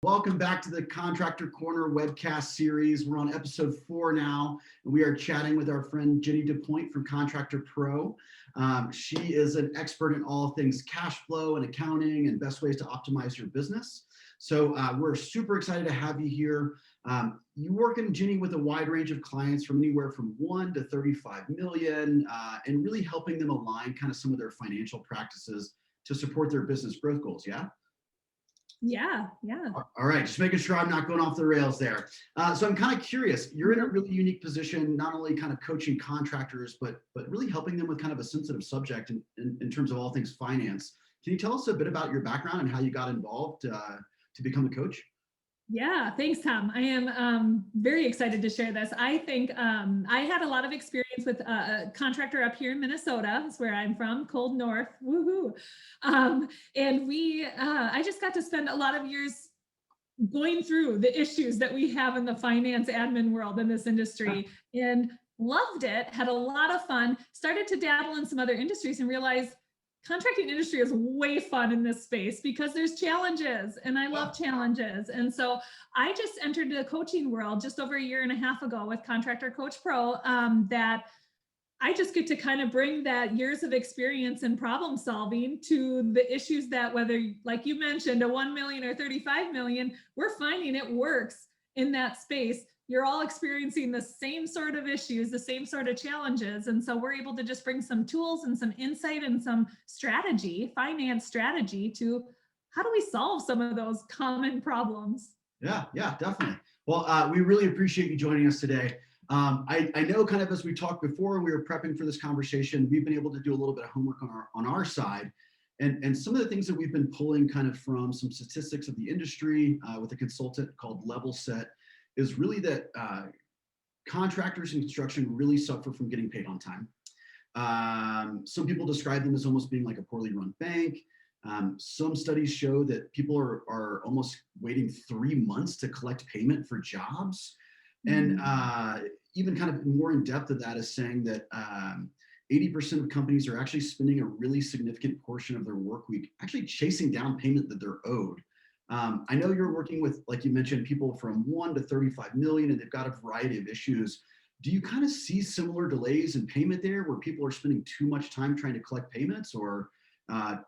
Welcome back to the Contractor Corner webcast series. We're on episode 4 now, and we are chatting with our friend Jenny DePoint from Contractor Pro. She is an expert in all things cash flow and accounting and best ways to optimize your business. So we're super excited to have you here. You work in, Jenny, with a wide range of clients from anywhere from 1 to 35 million, and really helping them align kind of some of their financial practices to support their business growth goals, yeah? Yeah. All right, just making sure I'm not going off the rails there. So I'm kind of curious, you're in a really unique position, not only kind of coaching contractors, but really helping them with kind of a sensitive subject in terms of all things finance. Can you tell us a bit about your background and how you got involved to become a coach? Yeah, thanks, Tom. I am very excited to share this. I think I had a lot of experience with a contractor up here in Minnesota. That's where I'm from, cold north, woohoo. And I just got to spend a lot of years going through the issues that we have in the finance admin world in this industry, and loved it, had a lot of fun, started to dabble in some other industries and realized contracting industry is way fun in this space because there's challenges, and I love challenges. And so I just entered the coaching world just over a year and a half ago with Contractor Coach Pro, that I just get to kind of bring that years of experience in problem solving to the issues that, whether, like you mentioned, a 1 million or 35 million, we're finding it works in that space. You're all experiencing the same sort of issues, the same sort of challenges. And so we're able to just bring some tools and some insight and some strategy, finance strategy, to how do we solve some of those common problems? Yeah, definitely. Well, we really appreciate you joining us today. I know, kind of as we talked before, we were prepping for this conversation, we've been able to do a little bit of homework on our side. And some of the things that we've been pulling kind of from some statistics of the industry with a consultant called Level Set is really that contractors in construction really suffer from getting paid on time. Some people describe them as almost being like a poorly run bank. Some studies show that people are almost waiting 3 months to collect payment for jobs. And even kind of more in depth of that is saying that 80% of companies are actually spending a really significant portion of their work week actually chasing down payment that they're owed. I know you're working with, like you mentioned, people from 1 to 35 million, and they've got a variety of issues. Do you kind of see similar delays in payment there where people are spending too much time trying to collect payments, or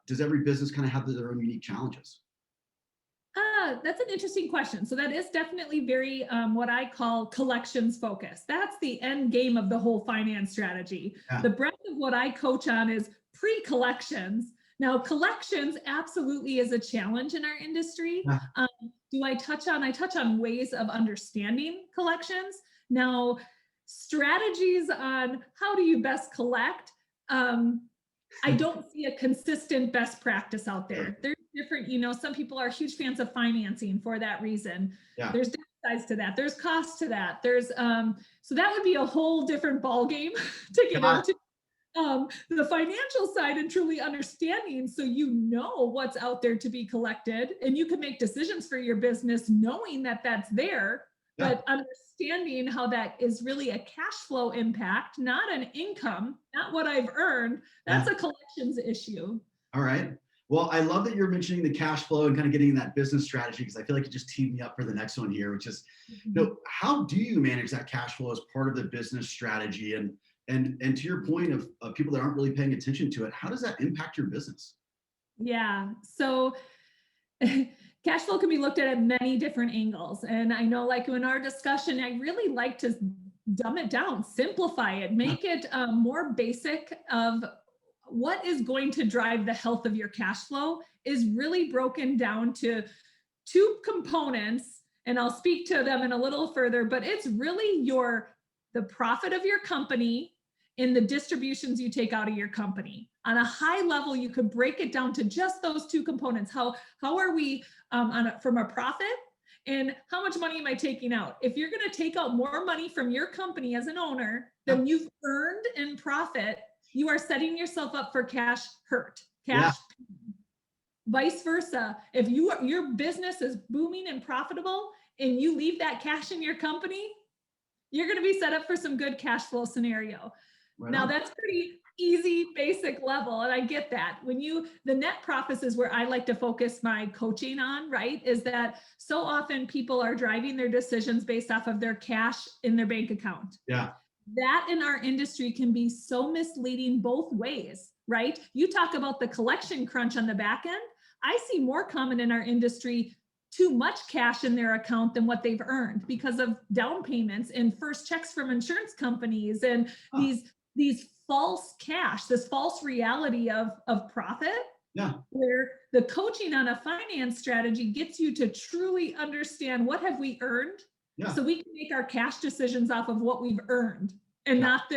does every business kind of have their own unique challenges? That's an interesting question. So that is definitely very what I call collections focused. That's the end game of the whole finance strategy. Yeah. The breadth of what I coach on is pre-collections. Now, collections absolutely is a challenge in our industry. Yeah. I touch on ways of understanding collections. Now, strategies on how do you best collect, I don't see a consistent best practice out there. There's different, some people are huge fans of financing for that reason. Yeah. There's downsides to that. There's costs to that. There's so that would be a whole different ball game to get into. The financial side and truly understanding, so you know what's out there to be collected, and you can make decisions for your business knowing that that's there. Yeah. But understanding how that is really a cash flow impact, not an income, not what I've earned, that's a collections issue. All right. Well, I love that you're mentioning the cash flow and kind of getting that business strategy, because I feel like you just teed me up for the next one here, which is, how do you manage that cash flow as part of the business strategy? And to your point of people that aren't really paying attention to it, how does that impact your business? Yeah, so cash flow can be looked at many different angles. And I know, like in our discussion, I really like to dumb it down, simplify it, make it more basic of what is going to drive the health of your cash flow is really broken down to 2 components. And I'll speak to them in a little further, but it's really the profit of your company and the distributions you take out of your company. On a high level, you could break it down to just those 2 components. How are we from a profit, and how much money am I taking out? If you're going to take out more money from your company as an owner than you've earned in profit, you are setting yourself up for cash hurt, cash. Yeah. Vice versa. If your business is booming and profitable and you leave that cash in your company, you're going to be set up for some good cash flow scenario. Right Now on. that's pretty easy, basic level. And I get that. The net profits is where I like to focus my coaching on, right? Is that so often people are driving their decisions based off of their cash in their bank account. Yeah. That in our industry can be so misleading both ways, right? You talk about the collection crunch on the back end. I see more common in our industry too much cash in their account than what they've earned because of down payments and first checks from insurance companies and Huh. these false cash, this false reality of profit, Yeah. where the coaching on a finance strategy gets you to truly understand what have we earned, Yeah. so we can make our cash decisions off of what we've earned and Yeah. not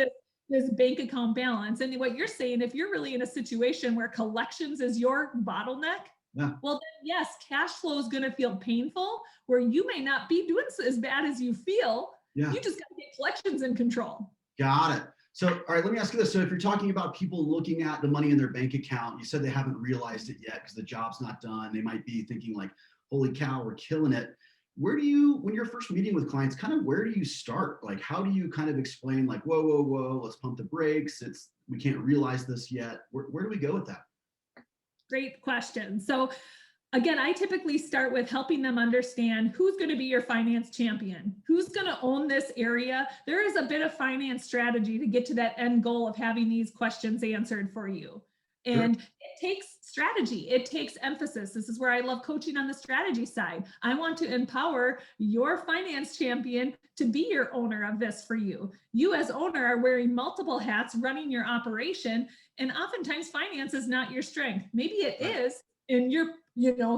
this bank account balance. And what you're saying, if you're really in a situation where collections is your bottleneck, Yeah. well then yes, cash flow is going to feel painful, where you may not be doing as bad as you feel. Yeah. You just got to get collections in control. Got it. So, all right, let me ask you this. So if you're talking about people looking at the money in their bank account, you said they haven't realized it yet because the job's not done. They might be thinking like, holy cow, we're killing it. Where do you, when you're first meeting with clients, kind of where do you start? Like, how do you kind of explain like, whoa, whoa, whoa, let's pump the brakes. We can't realize this yet. Where do we go with that? Great question. So again, I typically start with helping them understand who's going to be your finance champion, who's going to own this area. There is a bit of finance strategy to get to that end goal of having these questions answered for you. And it takes strategy. It takes emphasis. This is where I love coaching on the strategy side. I want to empower your finance champion to be your owner of this for you. You as owner are wearing multiple hats running your operation. And oftentimes finance is not your strength. Maybe it is, and you're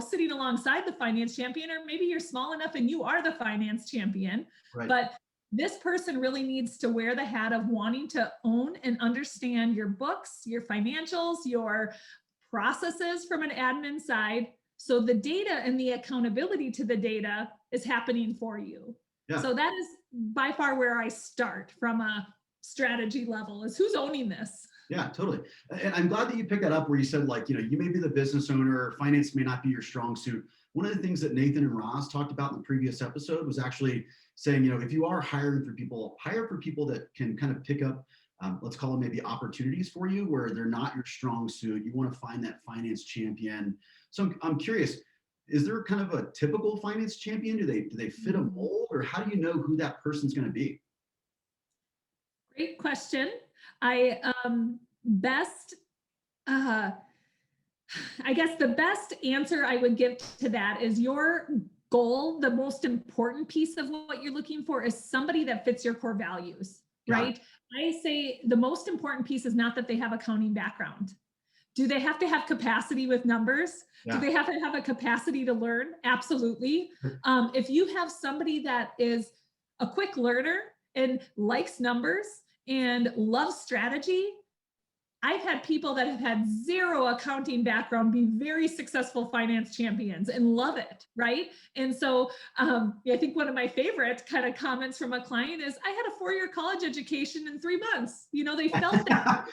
sitting alongside the finance champion, or maybe you're small enough and you are the finance champion. Right. But this person really needs to wear the hat of wanting to own and understand your books, your financials, your processes from an admin side. So the data and the accountability to the data is happening for you. Yeah. So that is by far where I start from a strategy level, is who's owning this. Yeah, totally. And I'm glad that you picked that up where you said like, you may be the business owner, finance may not be your strong suit. One of the things that Nathan and Roz talked about in the previous episode was actually saying, if you are hiring for people, hire for people that can kind of pick up, let's call them maybe opportunities for you where they're not your strong suit. You want to find that finance champion. So I'm curious, is there kind of a typical finance champion? Do they fit a mold, or how do you know who that person's going to be? Great question. I guess the best answer I would give to that is your goal. The most important piece of what you're looking for is somebody that fits your core values, right? I say the most important piece is not that they have accounting background. Do they have to have capacity with numbers? Yeah. Do they have to have a capacity to learn? Absolutely. If you have somebody that is a quick learner and likes numbers and loves strategy, I've had people that have had zero accounting background be very successful finance champions and love it, right? And so I think one of my favorite kind of comments from a client is, I had a 4-year college education in 3 months. They felt that.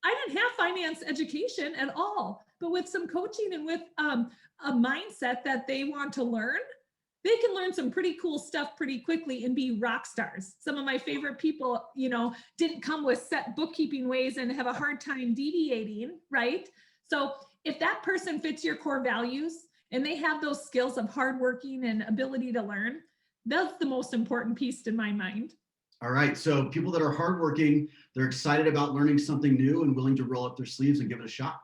I didn't have finance education at all, but with some coaching and with a mindset that they want to learn, they can learn some pretty cool stuff pretty quickly and be rock stars. Some of my favorite people, didn't come with set bookkeeping ways and have a hard time deviating, right? So if that person fits your core values and they have those skills of hardworking and ability to learn, that's the most important piece in my mind. All right. So people that are hardworking, they're excited about learning something new and willing to roll up their sleeves and give it a shot.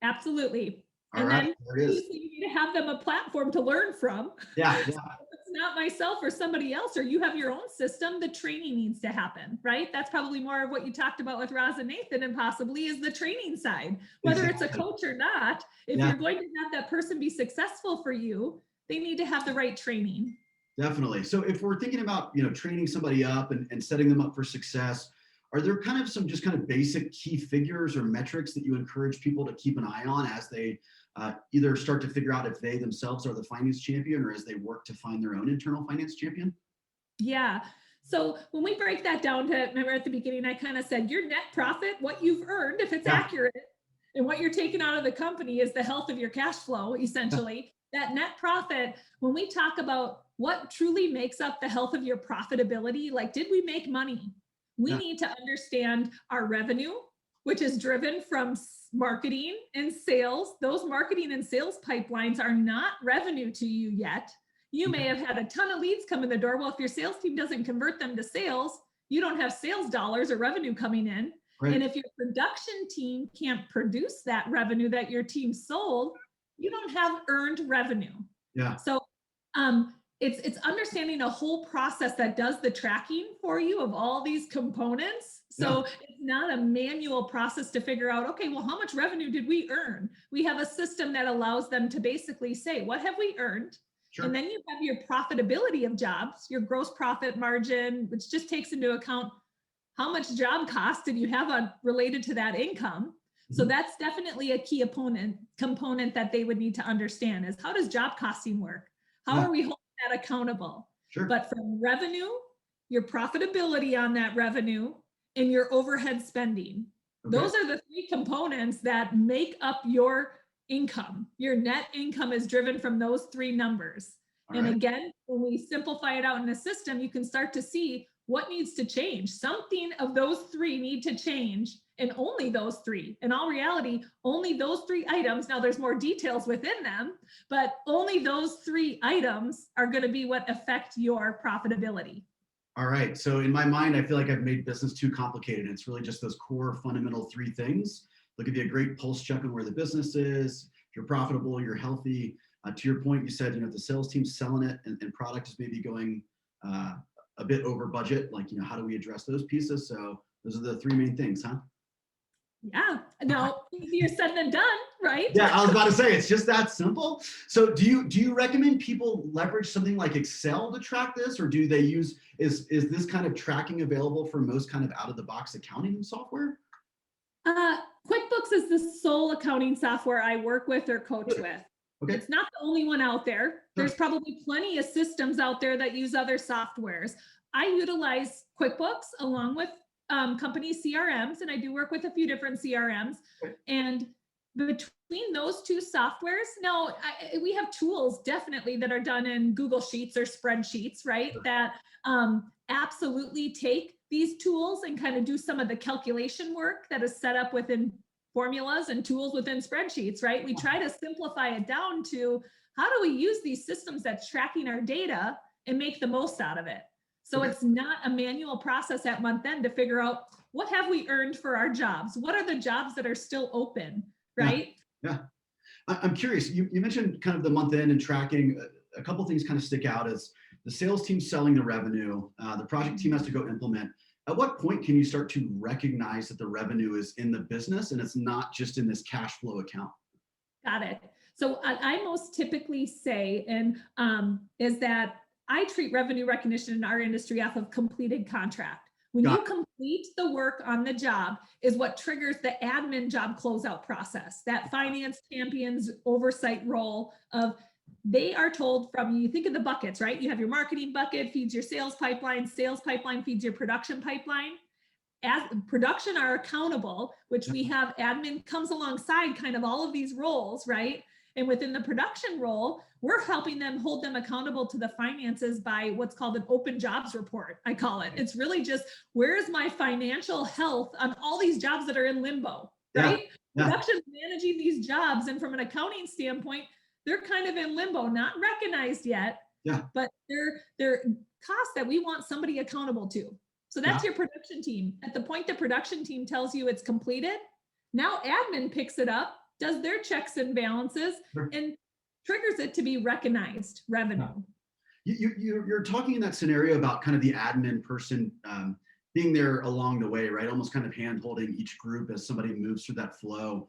Absolutely. All and right, then there it is. you need to have them a platform to learn from. Yeah. So if it's not myself or somebody else, or you have your own system, the training needs to happen, right? That's probably more of what you talked about with Roz and Nathan, and possibly is the training side. Whether it's a coach or not, if you're going to have that person be successful for you, they need to have the right training. Definitely. So if we're thinking about, training somebody up and setting them up for success, are there kind of some just kind of basic key figures or metrics that you encourage people to keep an eye on as they either start to figure out if they themselves are the finance champion, or as they work to find their own internal finance champion? Yeah. So when we break that down to, remember at the beginning, I kind of said your net profit, what you've earned, if it's accurate, and what you're taking out of the company is the health of your cash flow, essentially. That net profit, when we talk about what truly makes up the health of your profitability, like, did we make money? We need to understand our revenue, which is driven from marketing and sales. Those marketing and sales pipelines are not revenue to you yet. You may have had a ton of leads come in the door. Well, if your sales team doesn't convert them to sales, you don't have sales dollars or revenue coming in. Right. And if your production team can't produce that revenue that your team sold, you don't have earned revenue. Yeah. So it's understanding a whole process that does the tracking for you of all these components. So it's not a manual process to figure out, okay, well, how much revenue did we earn? We have a system that allows them to basically say, what have we earned? Sure. And then you have your profitability of jobs, your gross profit margin, which just takes into account how much job cost did you have related to that income. Mm-hmm. So that's definitely a key component that they would need to understand is how does job costing work? How are we holding that accountable? Sure. But from revenue, your profitability on that revenue, and your overhead spending. Okay. Those are the three components that make up your income. Your net income is driven from those three numbers. All right. Again, when we simplify it out in a system, you can start to see what needs to change. Something of those three need to change, and only those three. In all reality, only those three items. Now there's more details within them, but only those three items are going to be what affect your profitability. All right. So in my mind, I feel like I've made business too complicated. It's really just those core fundamental three things. They'll give you a great pulse check on where the business is. If you're profitable, you're healthy. To your point, you said, if the sales team's selling it and product is maybe going a bit over budget, like, how do we address those pieces? So those are the three main things, huh? Yeah, no, easier said than done, right? Yeah, I was about to say, it's just that simple. So do you recommend people leverage something like Excel to track this, or do they use, is this kind of tracking available for most kind of out-of-the-box accounting software? QuickBooks is the sole accounting software I work with or coach with. Okay. It's not the only one out there. There's probably plenty of systems out there that use other softwares. I utilize QuickBooks along with company CRMs, and I do work with a few different CRMs. Okay. And between those two softwares, now we have tools definitely that are done in Google Sheets or spreadsheets, right? Sure. That absolutely take these tools and kind of do some of the calculation work that is set up within formulas and tools within spreadsheets, right? We try to simplify it down to how do we use these systems that's tracking our data and make the most out of it. So it's not a manual process at month end to figure out what have we earned for our jobs? What are the jobs that are still open, right? Yeah. I'm curious, you mentioned kind of the month end and tracking. A couple of things kind of stick out as the sales team selling the revenue, the project team has to go implement. At what point can you start to recognize that the revenue is in the business and it's not just in this cash flow account? Got it. So I most typically say, is that I treat revenue recognition in our industry off of completed contract. When you complete the work on the job is what triggers the admin job closeout process, that finance champion's oversight role of they are told from, you think of the buckets, right? You have your marketing bucket feeds your sales pipeline feeds your production pipeline. As production are accountable, which we have admin comes alongside kind of all of these roles, right? And within the production role, we're helping them hold them accountable to the finances by what's called an open jobs report, I call it. It's really just, where is my financial health on all these jobs that are in limbo, right? Production's managing these jobs, and from an accounting standpoint, they're kind of in limbo, not recognized yet, but they're costs that we want somebody accountable to. So that's your production team. At the point the production team tells you it's completed, now admin picks it up, does their checks and balances, and triggers it to be recognized revenue. You're talking in that scenario about kind of the admin person being there along the way, right? Almost kind of hand-holding each group as somebody moves through that flow.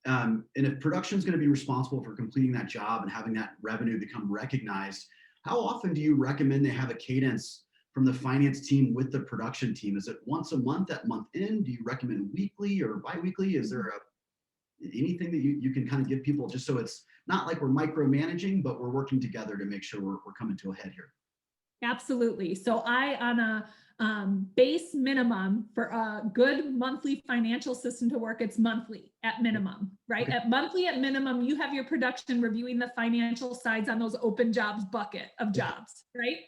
And if production is going to be responsible for completing that job and having that revenue become recognized, how often do you recommend they have a cadence from the finance team with the production team? Is it once a month at month end? Do you recommend weekly or biweekly? Is there anything that you can kind of give people just so it's not like we're micromanaging, but we're working together to make sure we're coming to a head here? Absolutely. So on a base minimum for a good monthly financial system to work, it's monthly at minimum, right? Okay. At monthly at minimum, you have your production reviewing the financial sides on those open jobs bucket of jobs, right?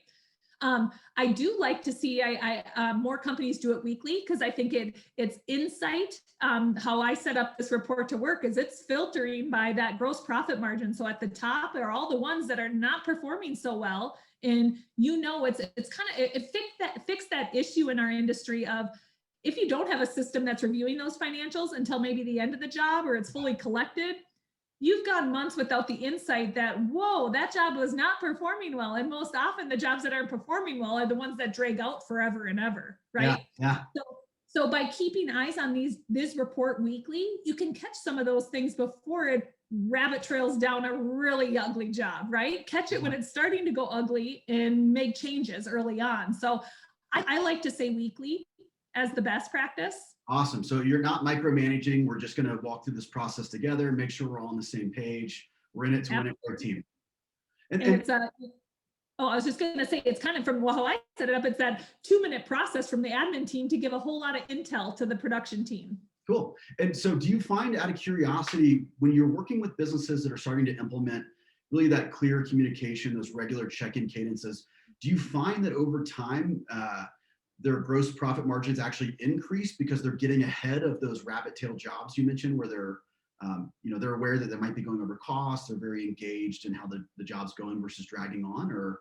I do like to see more companies do it weekly because I think it's insight. How I set up this report to work is it's filtering by that gross profit margin. So at the top are all the ones that are not performing so well. And it's kind of it fixed that issue in our industry of if you don't have a system that's reviewing those financials until maybe the end of the job or it's fully collected, you've gone months without the insight that, whoa, that job was not performing well. And most often the jobs that aren't performing well are the ones that drag out forever and ever, right? Yeah. So by keeping eyes on this report weekly, you can catch some of those things before it rabbit trails down a really ugly job, right? Catch it when it's starting to go ugly and make changes early on. So I like to say weekly as the best practice. Awesome. So you're not micromanaging. We're just going to walk through this process together, make sure we're all on the same page. We're in it to win it for our team. And it's I was just going to say, it's kind of from how I set it up. It's that 2-minute process from the admin team to give a whole lot of intel to the production team. Cool. And so do you find, out of curiosity, when you're working with businesses that are starting to implement really that clear communication, those regular check-in cadences, do you find that over time, their gross profit margins actually increase because they're getting ahead of those rabbit tail jobs you mentioned where they're aware that they might be going over costs, they're very engaged in how the job's going versus dragging on, or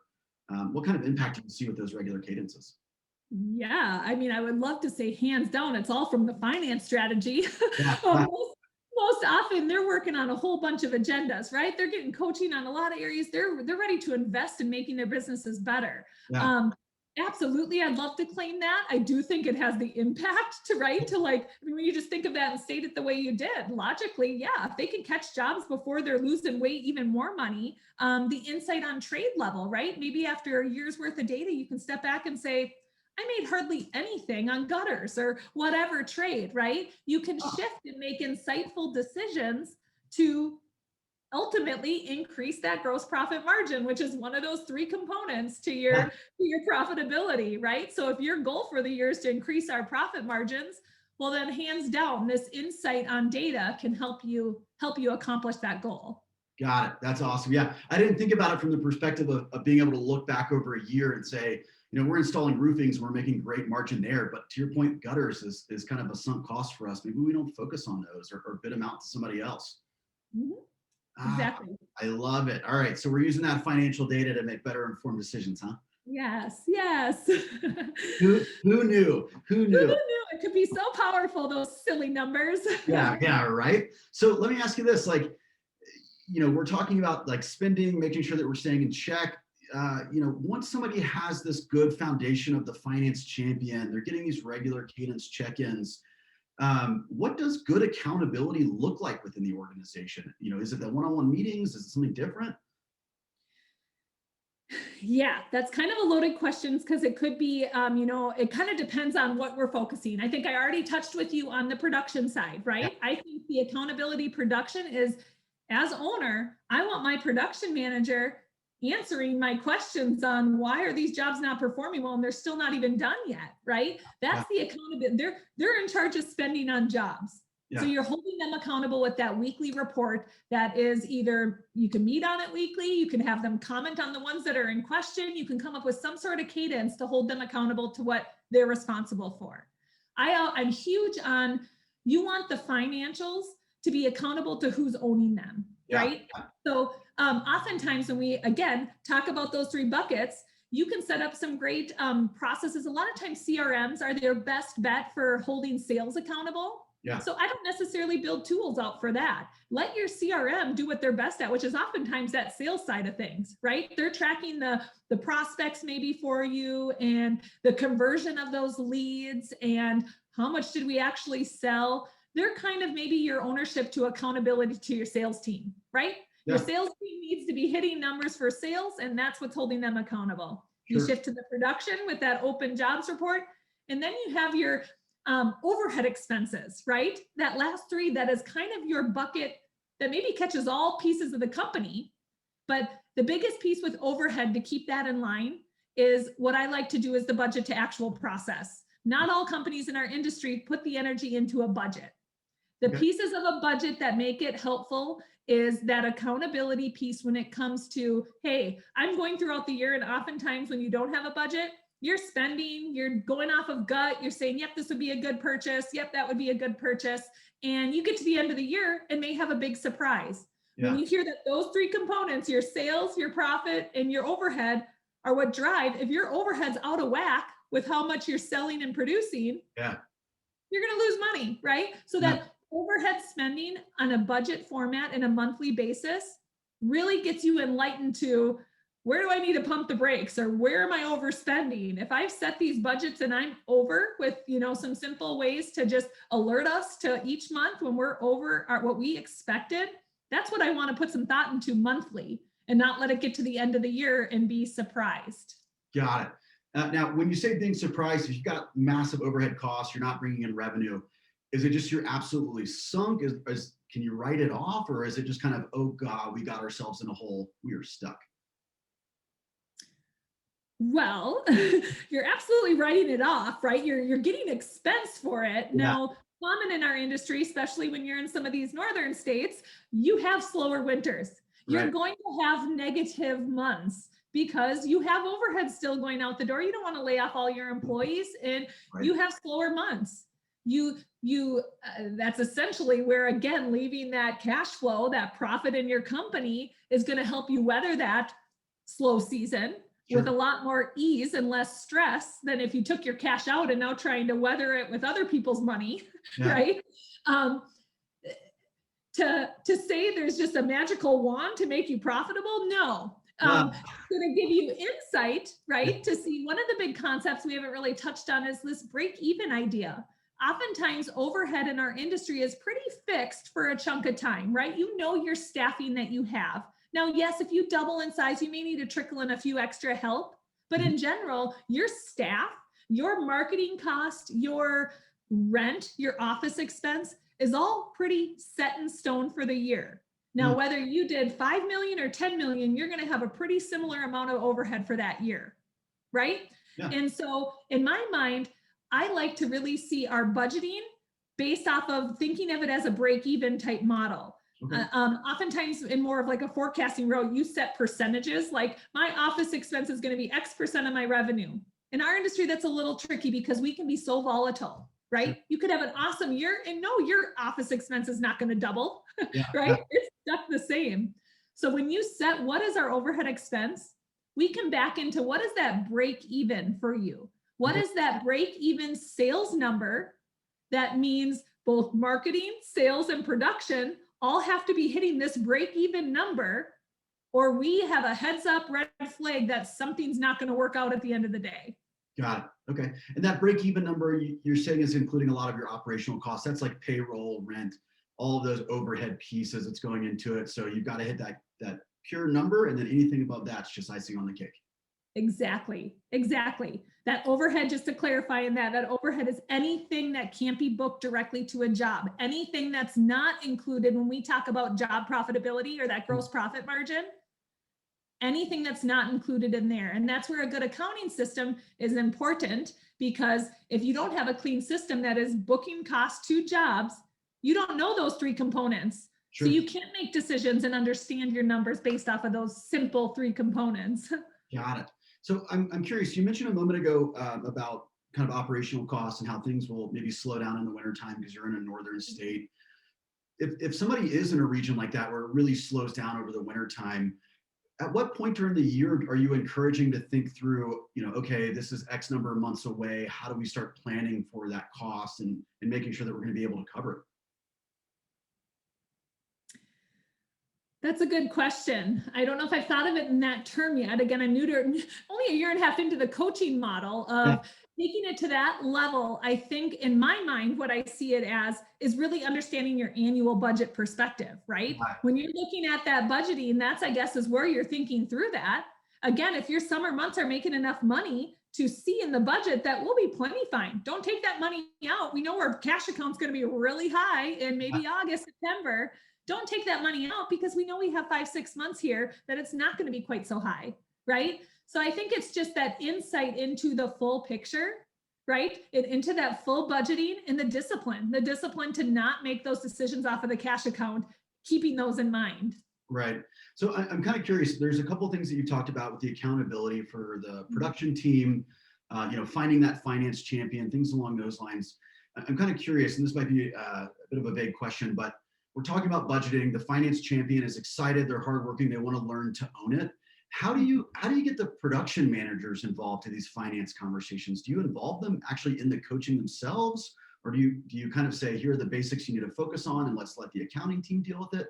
what kind of impact do you see with those regular cadences? Yeah, I mean, I would love to say hands down, it's all from the finance strategy. Yeah. Most often they're working on a whole bunch of agendas, right? They're getting coaching on a lot of areas. They're ready to invest in making their businesses better. Yeah. Absolutely. I'd love to claim that. I do think it has the impact when you just think of that and state it the way you did, logically, yeah, if they can catch jobs before they're losing weight, even more money, the insight on trade level, right? Maybe after a year's worth of data, you can step back and say, I made hardly anything on gutters or whatever trade, right? You can shift and make insightful decisions to ultimately increase that gross profit margin, which is one of those 3 components to your profitability, right? So if your goal for the year is to increase our profit margins, well then hands down, this insight on data can help you accomplish that goal. Got it. That's awesome. Yeah. I didn't think about it from the perspective of being able to look back over a year and say, we're installing roofings, we're making great margin there. But to your point, gutters is kind of a sunk cost for us. Maybe we don't focus on those or bid them out to somebody else. Mm-hmm. Exactly. I love it. All right. So we're using that financial data to make better informed decisions, huh? Yes. Who knew? It could be so powerful, those silly numbers. Yeah, right. So let me ask you this, we're talking about spending, making sure that we're staying in check. Once somebody has this good foundation of the finance champion, they're getting these regular cadence check-ins. What does good accountability look like within the organization? Is it the one-on-one meetings? Is it something different? Yeah, that's kind of a loaded question because it could be, it kind of depends on what we're focusing. I think I already touched with you on the production side, right? Yeah. I think the accountability production is, as owner, I want my production manager answering my questions on why are these jobs not performing well and they're still not even done yet, right? That's the accountability. They're in charge of spending on jobs. Yeah. So you're holding them accountable with that weekly report that is either you can meet on it weekly, you can have them comment on the ones that are in question, you can come up with some sort of cadence to hold them accountable to what they're responsible for. I'm huge on, you want the financials to be accountable to who's owning them, right? So oftentimes when we, again, talk about those 3 buckets, you can set up some great processes. A lot of times CRMs are their best bet for holding sales accountable. Yeah. So I don't necessarily build tools out for that. Let your CRM do what they're best at, which is oftentimes that sales side of things, right? They're tracking the prospects maybe for you and the conversion of those leads and how much did we actually sell. They're kind of maybe your ownership to accountability to your sales team, right? Yeah. Your sales team needs to be hitting numbers for sales, and that's what's holding them accountable. Sure. You shift to the production with that open jobs report, and then you have your overhead expenses, right? That last 3, that is kind of your bucket that maybe catches all pieces of the company. But the biggest piece with overhead to keep that in line is what I like to do is the budget to actual process. Not all companies in our industry put the energy into a budget. The Okay. pieces of a budget that make it helpful is that accountability piece when it comes to, hey, I'm going throughout the year, and oftentimes when you don't have a budget, you're spending, you're going off of gut, you're saying, yep, this would be a good purchase. Yep, that would be a good purchase. And you get to the end of the year and may have a big surprise. When Yeah. you hear that those three components, your sales, your profit, and your overhead are what drive, if your overhead's out of whack with how much you're selling and producing, Yeah. you're going to lose money, right? So Yeah. that overhead spending on a budget format and a monthly basis really gets you enlightened to, where do I need to pump the brakes, or where am I overspending? If I've set these budgets and I'm over with, some simple ways to just alert us to each month when we're over what we expected, that's what I want to put some thought into monthly and not let it get to the end of the year and be surprised. Got it. Now, when you say being surprised, if you've got massive overhead costs, you're not bringing in revenue, is it just you're absolutely sunk? Can you write it off, or is it just kind of, oh God, we got ourselves in a hole, we are stuck? Well, you're absolutely writing it off, right? You're getting expense for it. Yeah. Now, common in our industry, especially when you're in some of these northern states, you have slower winters. You're Right. going to have negative months because you have overhead still going out the door. You don't want to lay off all your employees, and Right. you have slower months. That's essentially where, again, leaving that cash flow, that profit in your company is going to help you weather that slow season with a lot more ease and less stress than if you took your cash out and now trying to weather it with other people's money, Yeah. right? To say there's just a magical wand to make you profitable, no. Wow. Going to give you insight, right? To see, one of the big concepts we haven't really touched on is this break-even idea. Oftentimes, overhead in our industry is pretty fixed for a chunk of time, right? You know your staffing that you have. Now, yes, if you double in size, you may need to trickle in a few extra help, but in general, your staff, your marketing cost, your rent, your office expense is all pretty set in stone for the year. Now, whether you did 5 million or 10 million, you're going to have a pretty similar amount of overhead for that year, right? Yeah. And so in my mind, I like to really see our budgeting based off of thinking of it as a break-even type model. Okay. Oftentimes in more of like a forecasting role, you set percentages, like my office expense is going to be X% of my revenue. In our industry, that's a little tricky because we can be so volatile, right? Sure. You could have an awesome year and no, your office expense is not going to double, Yeah. right? It's stuck the same. So when you set what is our overhead expense, we can back into what is that break even for you? What is that break even sales number? That means both marketing, sales, and production all have to be hitting this break even number, or we have a heads up red flag that something's not going to work out at the end of the day. Got it. Okay. And that break even number you're saying is including a lot of your operational costs. That's like payroll, rent, all of those overhead pieces that's going into it. So you've got to hit that pure number, and then anything above that's just icing on the cake. Exactly. That overhead, just to clarify in that overhead is anything that can't be booked directly to a job, anything that's not included when we talk about job profitability or that gross profit margin, anything that's not included in there. And that's where a good accounting system is important, because if you don't have a clean system that is booking costs to jobs, you don't know those three components. Sure. So you can't make decisions and understand your numbers based off of those simple three components. Got it. So I'm curious, you mentioned a moment ago about kind of operational costs and how things will maybe slow down in the wintertime because you're in a northern state. If somebody is in a region like that where it really slows down over the wintertime, at what point during the year are you encouraging to think through, okay, this is X number of months away, how do we start planning for that cost and making sure that we're going to be able to cover it? That's a good question. I don't know if I've thought of it in that term yet. Again, I'm new to only a year and a half into the coaching model of taking it to that level. I think in my mind, what I see it as is really understanding your annual budget perspective, right? When you're looking at that budgeting, that's, I guess, is where you're thinking through that. Again, if your summer months are making enough money to see in the budget, that will be plenty fine. Don't take that money out. We know our cash account's going to be really high in maybe August, September. Don't take that money out because we know we have 5-6 months here that it's not going to be quite so high, right? So I think it's just that insight into the full picture right? And into that full budgeting and the discipline to not make those decisions off of the cash account, keeping those in mind. Right. So I'm kind of curious. There's a couple of things that you talked about with the accountability for the production team, finding that finance champion, things along those lines. I'm kind of curious, and this might be a bit of a vague question, but we're talking about budgeting. The finance champion is excited. They're hardworking. They want to learn to own it. How do you get the production managers involved in these finance conversations? Do you involve them actually in the coaching themselves, or do you kind of say, here are the basics you need to focus on, and let's let the accounting team deal with it?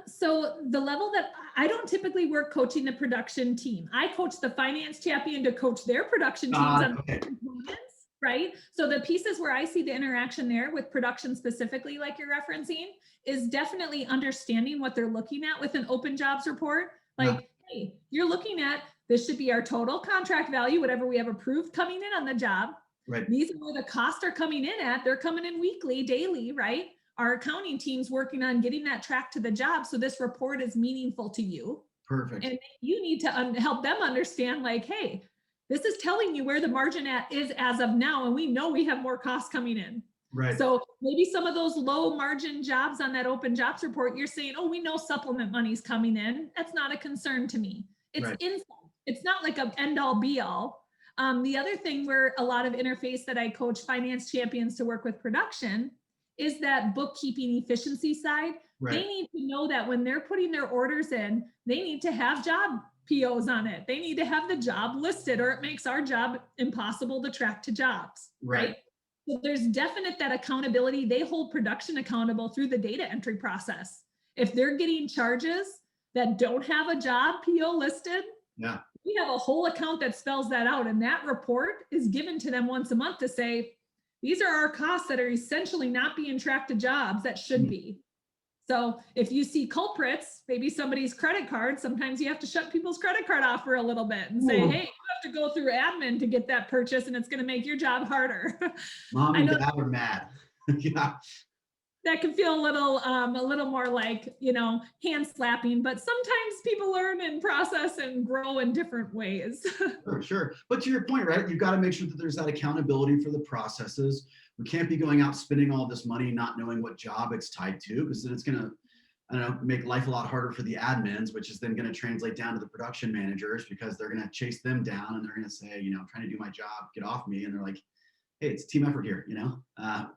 So the level that I don't typically work coaching the production team. I coach the finance champion to coach their production teams on Okay. components, right? So the pieces where I see the interaction there with production specifically, like you're referencing, is definitely understanding what they're looking at with an open jobs report. Like, hey, you're looking at, this should be our total contract value, whatever we have approved coming in on the job. Right. These are where the costs are coming in at. They're coming in weekly, daily, right? Our accounting team's working on getting that track to the job. So this report is meaningful to you. Perfect. And you need to help them understand, like, hey, this is telling you where the margin is as of now. And we know we have more costs coming in. Right. So maybe some of those low margin jobs on that open jobs report, you're saying, oh, we know supplement money's coming in. That's not a concern to me. It's right. insight. It's not like an end all be all. The other thing where a lot of interface that I coach finance champions to work with production is that bookkeeping efficiency side. Right. They need to know that when they're putting their orders in, they need to have job POs on it. They need to have the job listed, or it makes our job impossible to track to jobs, right? So there's definite that accountability. They hold production accountable through the data entry process. If they're getting charges that don't have a job PO listed, yeah, we have a whole account that spells that out. And that report is given to them once a month to say, these are our costs that are essentially not being tracked to jobs that should be. So if you see culprits, maybe somebody's credit card, sometimes you have to shut people's credit card off for a little bit and say, hey, you have to go through admin to get that purchase, and it's going to make your job harder. Mom and dad are mad. Yeah. That can feel a little more like, hand slapping, but sometimes people learn and process and grow in different ways. Sure. But to your point, right, you've got to make sure that there's that accountability for the processes. We can't be going out spending all this money, not knowing what job it's tied to, because then it's going to, make life a lot harder for the admins, which is then going to translate down to the production managers, because they're going to chase them down and they're going to say, I'm trying to do my job, get off me. And they're like, hey, it's a team effort here.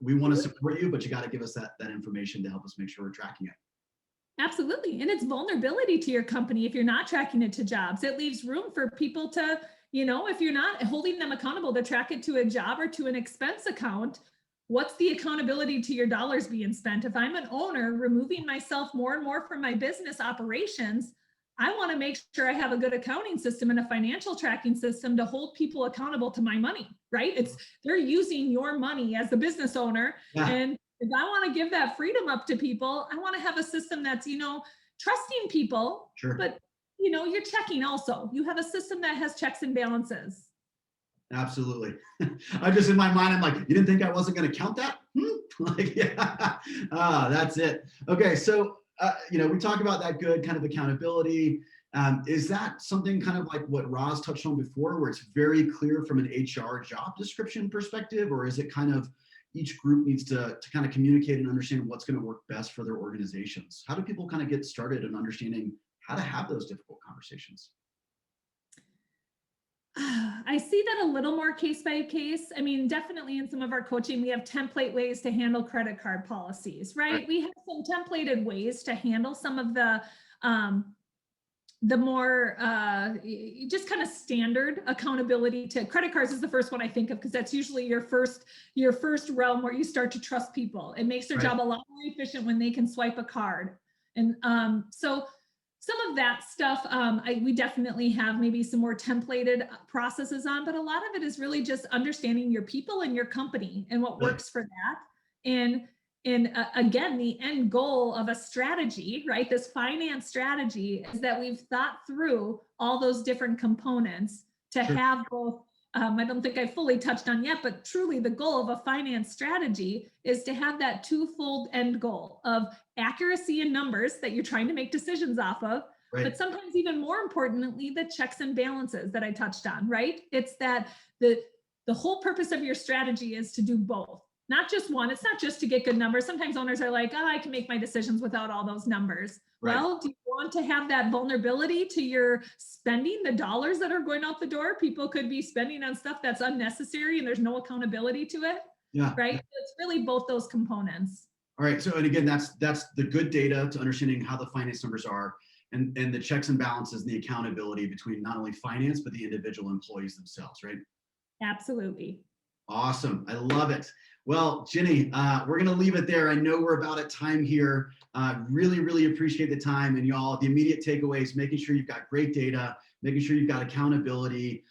We want to support you, but you got to give us that information to help us make sure we're tracking it. Absolutely. And it's vulnerability to your company. If you're not tracking it to jobs, it leaves room for people to, if you're not holding them accountable to track it to a job or to an expense account, what's the accountability to your dollars being spent? If I'm an owner removing myself more and more from my business operations, I want to make sure I have a good accounting system and a financial tracking system to hold people accountable to my money, right? They're using your money as the business owner. Yeah. And if I want to give that freedom up to people, I want to have a system that's, trusting people, sure. But, you're checking also. You have a system that has checks and balances. Absolutely. I'm just in my mind, I'm like, you didn't think I wasn't going to count that? Like, yeah, that's it. Okay. So, we talk about that good kind of accountability. Is that something kind of like what Roz touched on before, where it's very clear from an HR job description perspective, or is it kind of each group needs to kind of communicate and understand what's going to work best for their organizations? How do people kind of get started in understanding how to have those difficult conversations? I see that a little more case by case. I mean, definitely in some of our coaching, we have template ways to handle credit card policies, right? We have some templated ways to handle some of the more just kind of standard accountability to credit cards is the first one I think of, because that's usually your first realm where you start to trust people. It makes their job a lot more efficient when they can swipe a card. And so some of that stuff, we definitely have maybe some more templated processes on, but a lot of it is really just understanding your people and your company and what works for that. And again, the end goal of a strategy, right? This finance strategy is that we've thought through all those different components to have both. I don't think I fully touched on yet, but truly the goal of a finance strategy is to have that twofold end goal of accuracy in numbers that you're trying to make decisions off of, Right. But sometimes even more importantly, the checks and balances that I touched on, right? It's that the whole purpose of your strategy is to do both, not just one. It's not just to get good numbers. Sometimes owners are like, oh, I can make my decisions without all those numbers. Right. Well, do you want to have that vulnerability to your spending, the dollars that are going out the door? People could be spending on stuff that's unnecessary and there's no accountability to it. Yeah. Right. It's really both those components. All right. So, and again, that's the good data to understanding how the finance numbers are, and the checks and balances and the accountability between not only finance, but the individual employees themselves, right? Absolutely. Awesome. I love it. Well, Jenny, we're going to leave it there. I know we're about at time here. Really, really appreciate the time, and y'all, the immediate takeaways, making sure you've got great data, making sure you've got accountability,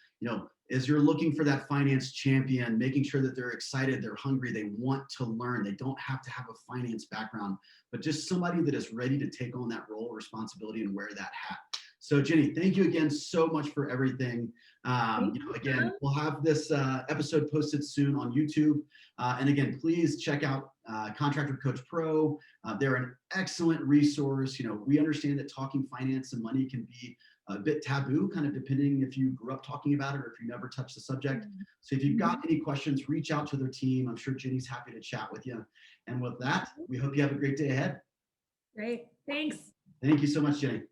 as you're looking for that finance champion, making sure that they're excited, they're hungry, they want to learn. They don't have to have a finance background, but just somebody that is ready to take on that role, responsibility, and wear that hat. So Jenny, thank you again so much for everything. Again, we'll have this episode posted soon on YouTube. And again, please check out Contractor Coach Pro. They're an excellent resource. We understand that talking finance and money can be a bit taboo, kind of depending if you grew up talking about it or if you never touched the subject. So if you've got any questions, reach out to their team. I'm sure Jenny's happy to chat with you. And with that, we hope you have a great day ahead. Great. Thanks. Thank you so much, Jenny.